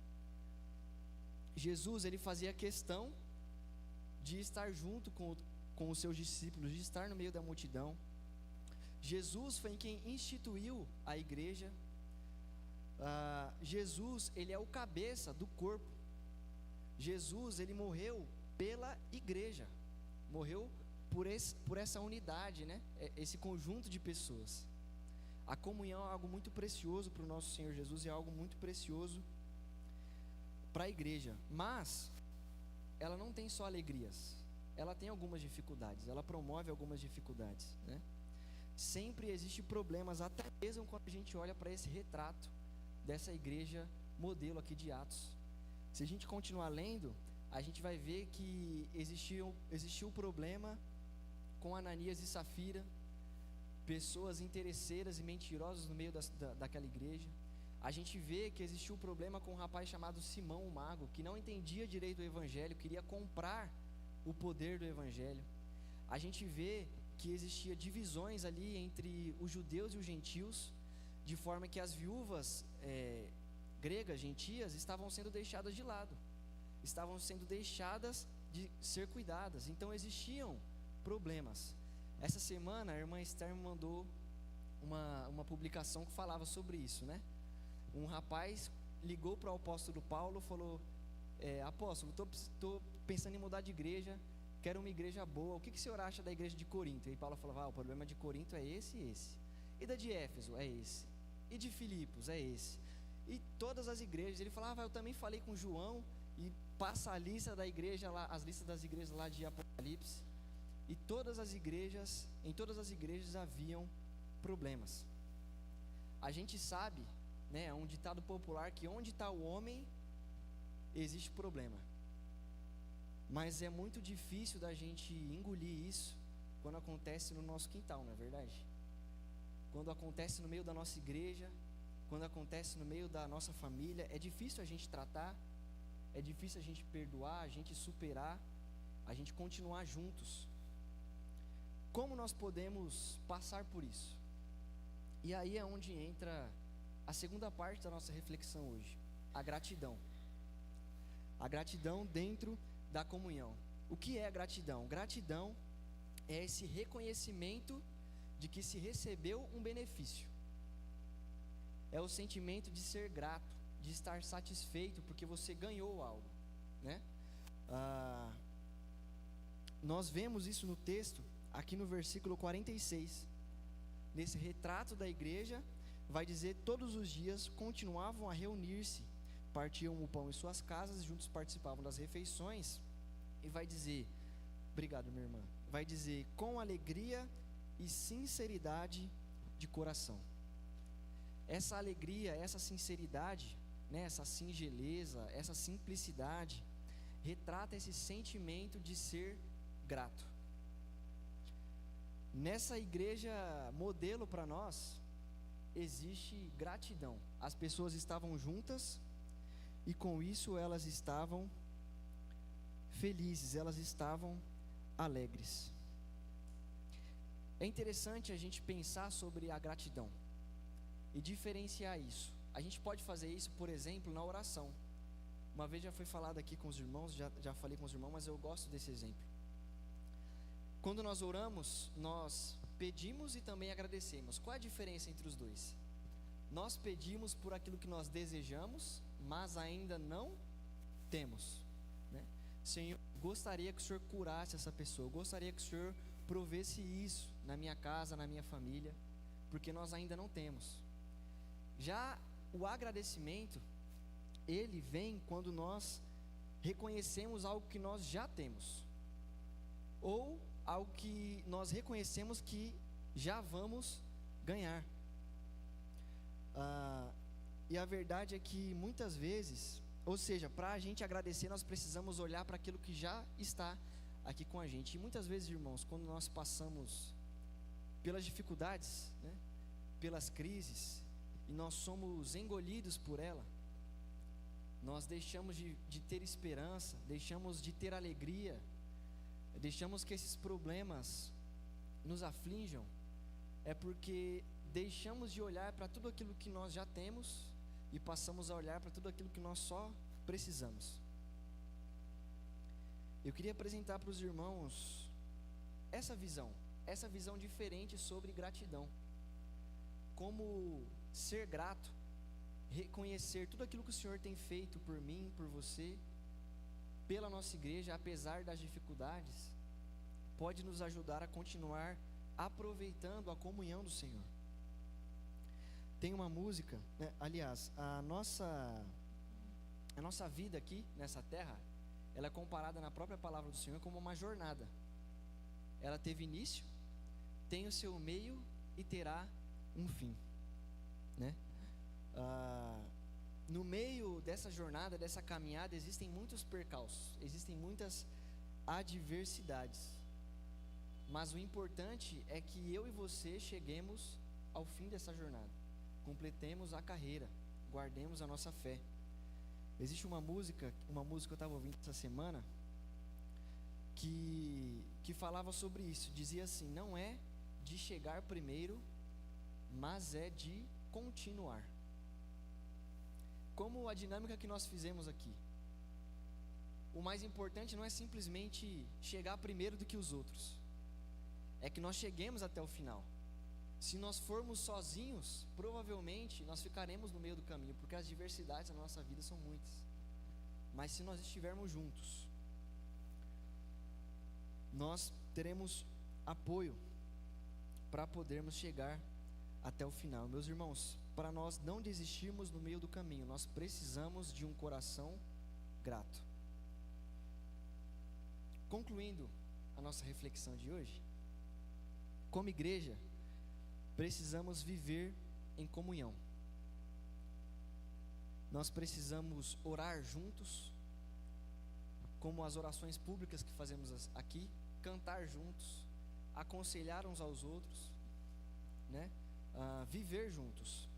Jesus, ele fazia questão de estar junto com os seus discípulos, de estar no meio da multidão. Jesus foi quem instituiu a igreja. Jesus, ele é o cabeça do corpo. Jesus, ele morreu pela igreja, morreu por essa unidade, né? Esse conjunto de pessoas. A comunhão é algo muito precioso para o nosso Senhor Jesus, é algo muito precioso para a igreja. Mas ela não tem só alegrias, ela tem algumas dificuldades, ela promove algumas dificuldades, né? Sempre existem problemas, até mesmo quando a gente olha para esse retrato dessa igreja modelo aqui de Atos. Se a gente continuar lendo, a gente vai ver que existiu um problema com Ananias e Safira, pessoas interesseiras e mentirosas no meio daquela igreja. A gente vê que existiu um problema com um rapaz chamado Simão, o mago, que não entendia direito o evangelho, queria comprar o poder do evangelho. A gente vê que existia divisões ali entre os judeus e os gentios, de forma que as viúvas gregas, gentias, estavam sendo deixadas de lado, estavam sendo deixadas de ser cuidadas. Então existiam problemas. Essa semana a irmã Esther me mandou uma publicação que falava sobre isso, né? Um rapaz ligou para o apóstolo Paulo e falou: apóstolo, estou pensando em mudar de igreja, quero uma igreja boa, o que o senhor acha da igreja de Corinto? E Paulo falava: o problema de Corinto é esse e esse, e da de Éfeso é esse, e de Filipos é esse, e todas as igrejas. Ele falava: eu também falei com João, e passa a lista da igreja lá, as listas das igrejas lá de Apocalipse, e em todas as igrejas haviam problemas. A gente sabe, né, é um ditado popular que onde está o homem existe problema, mas é muito difícil da gente engolir isso quando acontece no nosso quintal, não é verdade? Quando acontece no meio da nossa igreja, quando acontece no meio da nossa família, é difícil a gente tratar, é difícil a gente perdoar, a gente superar, a gente continuar juntos. Como nós podemos passar por isso? E aí é onde entra a segunda parte da nossa reflexão hoje, a gratidão. A gratidão dentro da comunhão. O que é gratidão? Gratidão é esse reconhecimento de que se recebeu um benefício. É o sentimento de ser grato, de estar satisfeito porque você ganhou algo, né? Nós vemos isso no texto, aqui no versículo 46. Nesse retrato da igreja, vai dizer: todos os dias continuavam a reunir-se, partiam o pão em suas casas, juntos participavam das refeições. E vai dizer, obrigado minha irmã, vai dizer: com alegria e sinceridade de coração. Essa alegria, essa sinceridade, né, essa singeleza, essa simplicidade, retrata esse sentimento de ser grato. Nessa igreja modelo para nós, existe gratidão. As pessoas estavam juntas e com isso elas estavam felizes, elas estavam alegres. É interessante a gente pensar sobre a gratidão e diferenciar isso. A gente pode fazer isso, por exemplo, na oração. Uma vez já foi falado aqui com os irmãos, já falei com os irmãos, mas eu gosto desse exemplo. Quando nós oramos, nós pedimos e também agradecemos. Qual é a diferença entre os dois? Nós pedimos por aquilo que nós desejamos, mas ainda não temos, né? Senhor, gostaria que o Senhor curasse essa pessoa, gostaria que o Senhor provesse isso na minha casa, na minha família, porque nós ainda não temos. Já o agradecimento, ele vem quando nós reconhecemos algo que nós já temos, ou algo que nós reconhecemos que já vamos ganhar. E a verdade é que muitas vezes, ou seja, para a gente agradecer, nós precisamos olhar para aquilo que já está aqui com a gente. E muitas vezes, irmãos, quando nós passamos pelas dificuldades, né, pelas crises, e nós somos engolidos por ela, nós deixamos de ter esperança, deixamos de ter alegria, deixamos que esses problemas nos aflijam, é porque deixamos de olhar para tudo aquilo que nós já temos e passamos a olhar para tudo aquilo que nós só precisamos. Eu queria apresentar para os irmãos essa visão diferente sobre gratidão. Como ser grato, reconhecer tudo aquilo que o Senhor tem feito por mim, por você, pela nossa igreja, apesar das dificuldades, pode nos ajudar a continuar aproveitando a comunhão do Senhor. Tem uma música, né? Aliás, a nossa vida aqui nessa terra, ela é comparada na própria palavra do Senhor como uma jornada. Ela teve início, tem o seu meio e terá um fim, né? No meio dessa jornada, dessa caminhada, existem muitos percalços, existem muitas adversidades. Mas o importante é que eu e você cheguemos ao fim dessa jornada, completemos a carreira, guardemos a nossa fé. Existe uma música que eu estava ouvindo essa semana, que falava sobre isso. Dizia assim: não é de chegar primeiro, mas é de continuar. Como a dinâmica que nós fizemos aqui. O mais importante não é simplesmente chegar primeiro do que os outros, é que nós cheguemos até o final. Se nós formos sozinhos, provavelmente nós ficaremos no meio do caminho, porque as diversidades da nossa vida são muitas. Mas se nós estivermos juntos, nós teremos apoio para podermos chegar até o final. Meus irmãos, para nós não desistirmos no meio do caminho, nós precisamos de um coração grato. Concluindo a nossa reflexão de hoje, como igreja, precisamos viver em comunhão. Nós precisamos orar juntos, como as orações públicas que fazemos aqui, cantar juntos, aconselhar uns aos outros, né? Viver juntos,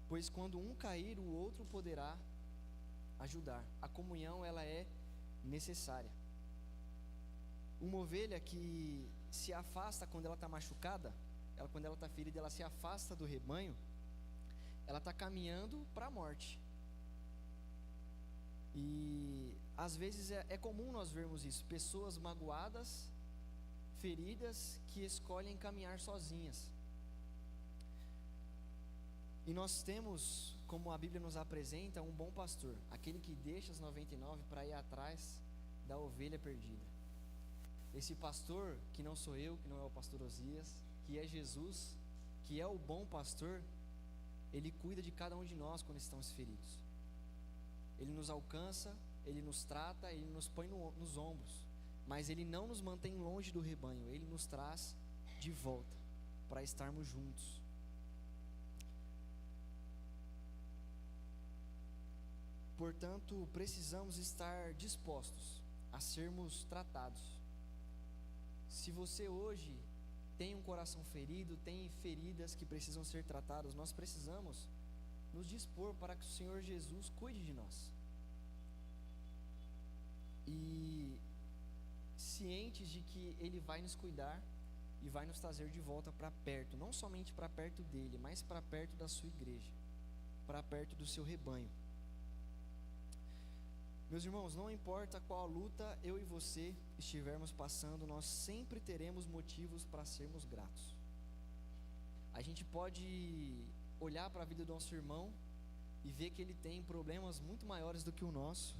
pois quando um cair, o outro poderá ajudar. A comunhão, ela é necessária. Uma ovelha que se afasta quando ela está machucada, quando ela está ferida, ela se afasta do rebanho, ela está caminhando para a morte. E às vezes é comum nós vermos isso, pessoas magoadas, feridas, que escolhem caminhar sozinhas. E nós temos, como a Bíblia nos apresenta, um bom pastor, aquele que deixa as 99 para ir atrás da ovelha perdida. Esse pastor, que não sou eu, que não é o pastor Osias, que é Jesus, que é o bom pastor, ele cuida de cada um de nós quando estamos feridos. Ele nos alcança, ele nos trata, ele nos põe nos ombros, mas ele não nos mantém longe do rebanho, ele nos traz de volta para estarmos juntos. Portanto, precisamos estar dispostos a sermos tratados. Se você hoje tem um coração ferido, tem feridas que precisam ser tratadas, nós precisamos nos dispor para que o Senhor Jesus cuide de nós. E cientes de que Ele vai nos cuidar e vai nos trazer de volta para perto, não somente para perto dEle, mas para perto da sua igreja, para perto do seu rebanho. Meus irmãos, não importa qual luta eu e você estivermos passando, nós sempre teremos motivos para sermos gratos. A gente pode olhar para a vida do nosso irmão e ver que ele tem problemas muito maiores do que o nosso,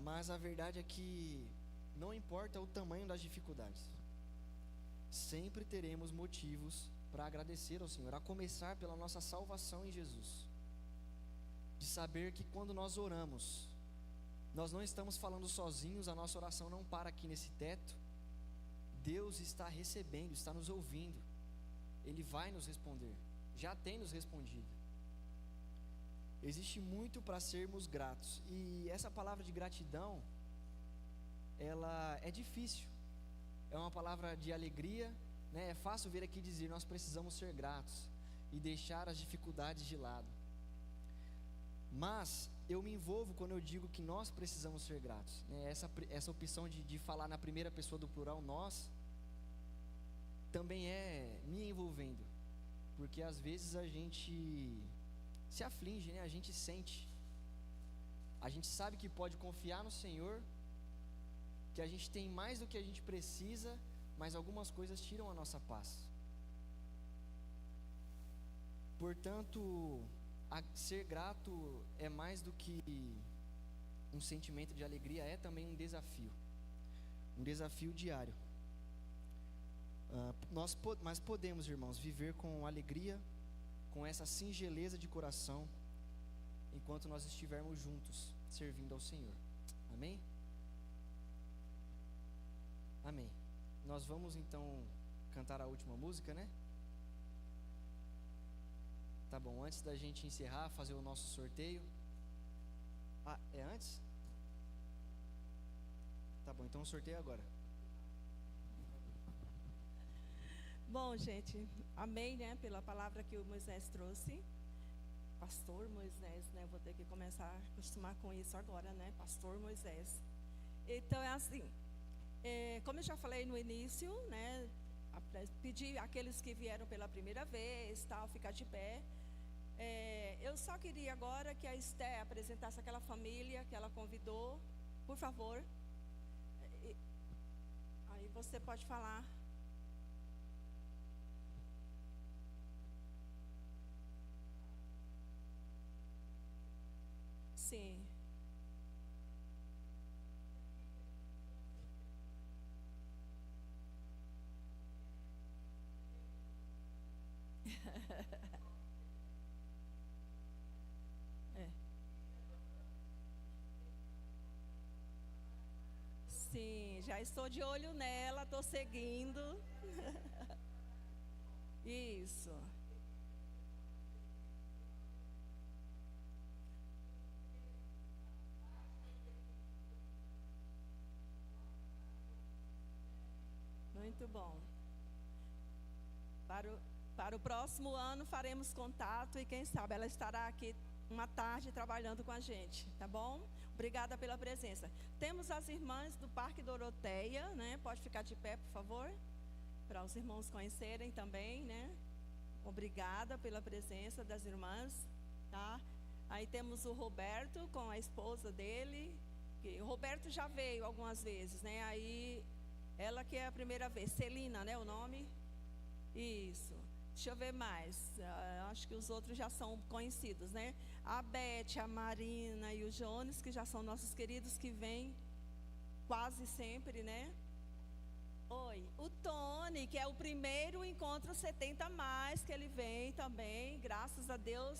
mas a verdade é que não importa o tamanho das dificuldades, sempre teremos motivos para agradecer ao Senhor, a começar pela nossa salvação em Jesus. De saber que quando nós oramos, nós não estamos falando sozinhos, a nossa oração não para aqui nesse teto. Deus está recebendo, está nos ouvindo, Ele vai nos responder, já tem nos respondido. Existe muito para sermos gratos, e essa palavra de gratidão, ela é difícil, é uma palavra de alegria, né? É fácil vir aqui dizer, nós precisamos ser gratos, e deixar as dificuldades de lado. Mas eu me envolvo quando eu digo que nós precisamos ser gratos, né? Essa opção de falar na primeira pessoa do plural, nós, também é me envolvendo, porque às vezes a gente se aflige, né? A gente sente, a gente sabe que pode confiar no Senhor, que a gente tem mais do que a gente precisa, mas algumas coisas tiram a nossa paz. Portanto, ser grato é mais do que um sentimento de alegria, é também um desafio diário. Mas podemos, irmãos, viver com alegria, com essa singeleza de coração, enquanto nós estivermos juntos, servindo ao Senhor. Amém? Amém. Nós vamos então cantar a última música, né? Tá bom, antes da gente encerrar, fazer o nosso sorteio. É antes? Tá bom, então o sorteio é agora. Bom, gente, amém, né, pela palavra que o Moisés trouxe. Pastor Moisés, né? Vou ter que começar a acostumar com isso agora, né? Pastor Moisés. Então é assim, como eu já falei no início, né? Pedir àqueles que vieram pela primeira vez, tal, ficar de pé. Eu só queria agora que a Esté apresentasse aquela família que ela convidou, por favor. Aí você pode falar. Sim. É. Sim, já estou de olho nela, estou seguindo. Isso. Muito bom. Para o próximo ano faremos contato e quem sabe ela estará aqui uma tarde trabalhando com a gente, tá bom? Obrigada pela presença. Temos as irmãs do Parque Doroteia, né? Pode ficar de pé, por favor, para os irmãos conhecerem também, né? Obrigada pela presença das irmãs, tá? Aí temos o Roberto com a esposa dele. O Roberto já veio algumas vezes, né? Aí ela que é a primeira vez, Celina, né, o nome? Isso. Deixa eu ver mais. Acho que os outros já são conhecidos, né? A Beth, a Marina e o Jones, que já são nossos queridos que vêm quase sempre, né? Oi. O Tony, que é o primeiro encontro 70 mais que ele vem também, graças a Deus.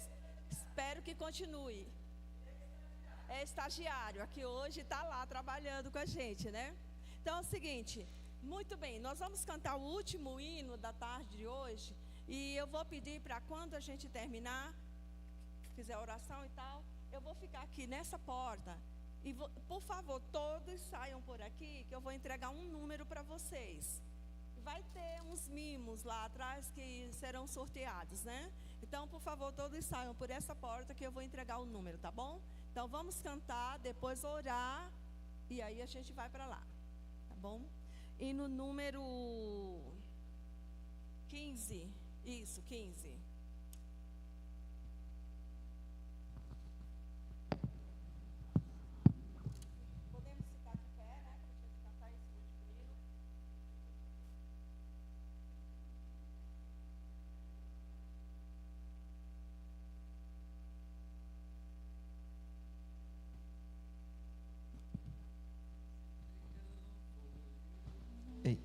Espero que continue. É estagiário, aqui hoje está lá trabalhando com a gente, né? Então é o seguinte, muito bem, nós vamos cantar o último hino da tarde de hoje e eu vou pedir para quando a gente terminar, fizer a oração e tal, eu vou ficar aqui nessa porta e por favor, todos saiam por aqui que eu vou entregar um número para vocês. Vai ter uns mimos lá atrás que serão sorteados, né? Então, por favor, todos saiam por essa porta que eu vou entregar o número, tá bom? Então, vamos cantar, depois orar e aí a gente vai para lá. Bom? E no número 15, isso, 15. Podemos ficar de pé, né, para a gente cantar esse último hino. Ei.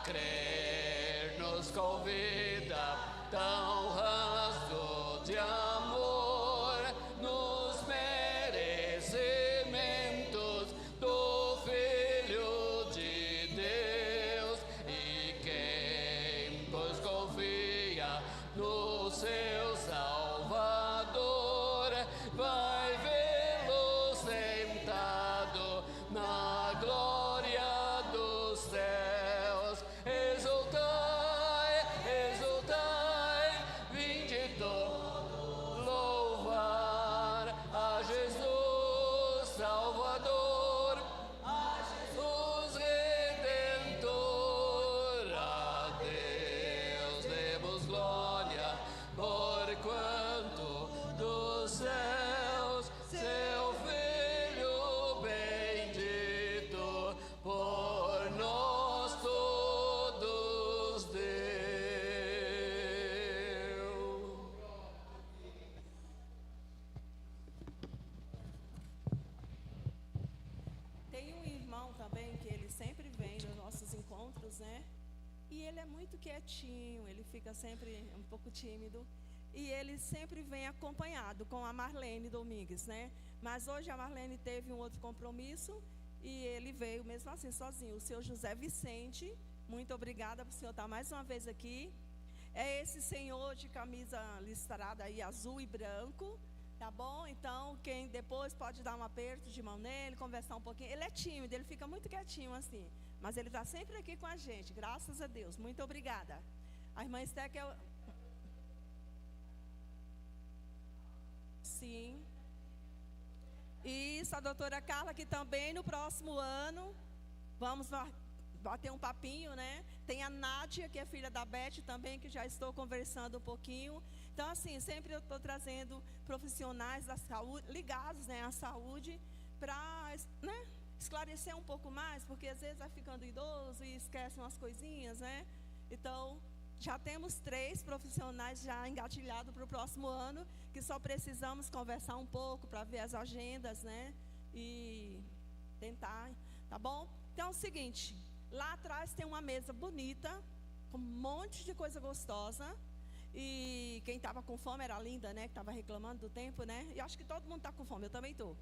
crer nos convida, tão raso de amor, nos merecimentos do Filho de Deus. E quem pois confia no seu Salvador, vai vê-lo sentado na glória dos céus. Exultai, exultai, vinde todos louvar a Jesus Salvador, a Jesus Redentor. A Deus demos glória, porquanto dos céus seu Filho bendito por nós todos deu. Tem um irmão também que ele sempre vem nos nossos encontros, né? E ele é muito quietinho, ele fica sempre um pouco tímido. E ele sempre vem acompanhado com a Marlene Domingues, né? Mas hoje a Marlene teve um outro compromisso e ele veio mesmo assim sozinho. O senhor José Vicente, muito obrigada por o senhor estar mais uma vez aqui. É esse senhor de camisa listrada aí, azul e branco, tá bom? Então, quem depois pode dar um aperto de mão nele, conversar um pouquinho. Ele é tímido, ele fica muito quietinho assim. Mas ele está sempre aqui com a gente, graças a Deus. Muito obrigada. A irmã Esté, que é... Sim. Isso, a doutora Carla, que também no próximo ano vamos bater um papinho, né? Tem a Nádia, que é filha da Beth também, que já estou conversando um pouquinho. Então, assim, sempre eu estou trazendo profissionais da saúde, ligados, né, à saúde, para, né, esclarecer um pouco mais, porque às vezes vai ficando idoso e esquece umas coisinhas, né? Então, já temos 3 profissionais já engatilhados para o próximo ano, que só precisamos conversar um pouco para ver as agendas, né? E tentar, tá bom? Então é o seguinte, lá atrás tem uma mesa bonita, com um monte de coisa gostosa. E quem estava com fome era a Linda, né? Que estava reclamando do tempo, né? E acho que todo mundo está com fome, eu também estou.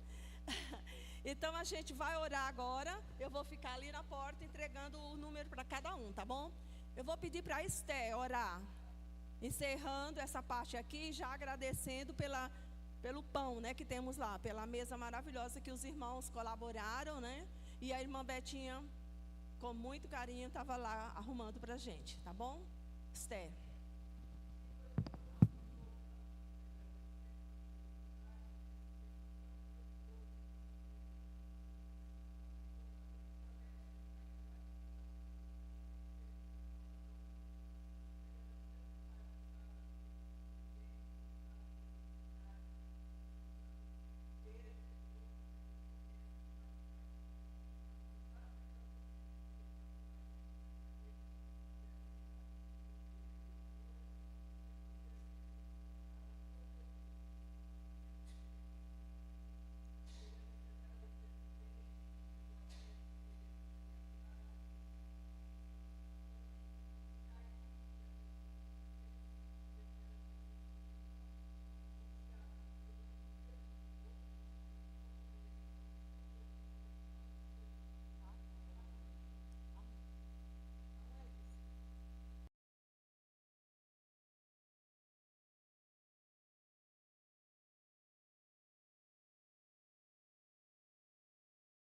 Então a gente vai orar agora. Eu vou ficar ali na porta entregando o número para cada um, tá bom? Eu vou pedir para a Esté orar, encerrando essa parte aqui, já agradecendo pelo pão, né, que temos lá, pela mesa maravilhosa que os irmãos colaboraram, né? E a irmã Betinha, com muito carinho, estava lá arrumando para a gente, tá bom? Esté.